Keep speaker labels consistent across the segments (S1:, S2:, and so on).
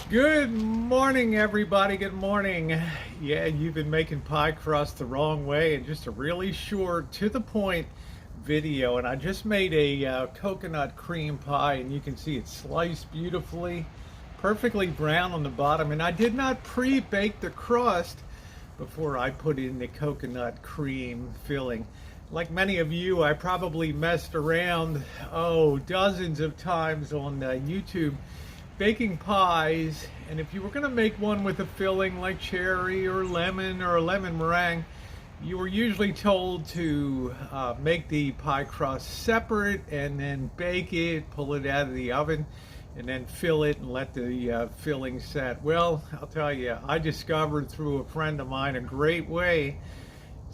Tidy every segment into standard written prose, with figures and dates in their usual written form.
S1: Good morning, everybody. Good morning. Yeah, you've been making pie crust the wrong way, and just a really short, to the point video. And I just made a coconut cream pie, and you can see it's sliced beautifully, perfectly brown on the bottom. And I did not pre-bake the crust before I put in the coconut cream filling. Like many of you, I probably messed around, dozens of times on YouTube baking pies, and if you were going to make one with a filling like cherry or a lemon meringue, you were usually told to make the pie crust separate and then bake it, pull it out of the oven, and then fill it and let the filling set. Well, I'll tell you, I discovered through a friend of mine a great way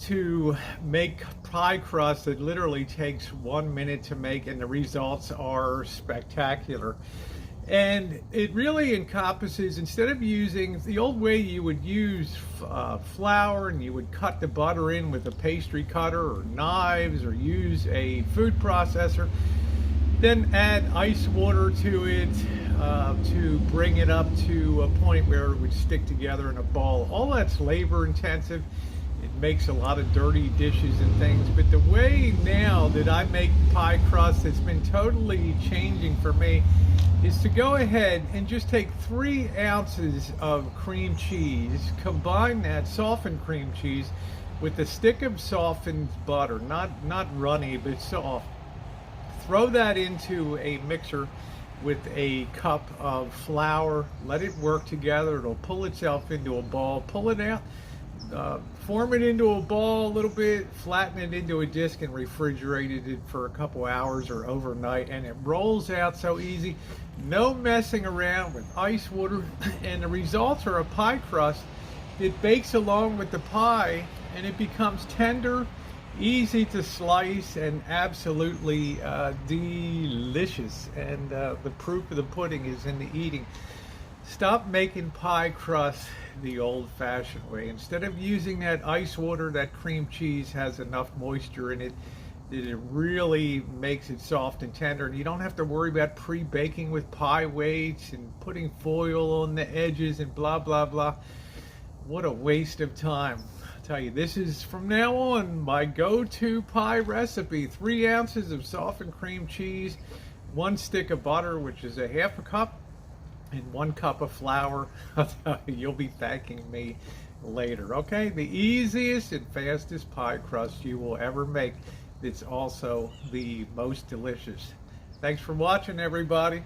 S1: to make pie crust that literally takes 1 minute to make, and the results are spectacular. And it really encompasses, instead of using the old way, you would use flour and you would cut the butter in with a pastry cutter or knives, or use a food processor, then add ice water to it to bring it up to a point where it would stick together in a ball. All that's labor intensive. It makes a lot of dirty dishes and things. But the way now that I make pie crust that's been totally changing for me is to go ahead and just take 3 ounces of cream cheese, combine that softened cream cheese with a stick of softened butter, not runny but soft. Throw that into a mixer with a cup of flour, let it work together, it'll pull itself into a ball, pull it out, form it into a ball a little bit, flatten it into a disc, and refrigerate it for a couple hours or overnight, and it rolls out so easy. No messing around with ice water, and the results are a pie crust that bakes along with the pie, and it becomes tender, easy to slice, and absolutely delicious. And the proof of the pudding is in the eating. Stop making pie crust the old-fashioned way. Instead of using that ice water, that cream cheese has enough moisture in it that it really makes it soft and tender, and you don't have to worry about pre-baking with pie weights and putting foil on the edges and blah blah blah. What a waste of time. I'll tell you, this is from now on my go-to pie recipe. 3 ounces of softened cream cheese, 1 stick of butter, which is a half a cup, and 1 cup of flour. You'll be thanking me later. Okay, the easiest and fastest pie crust you will ever make. It's also the most delicious. Thanks for watching, everybody.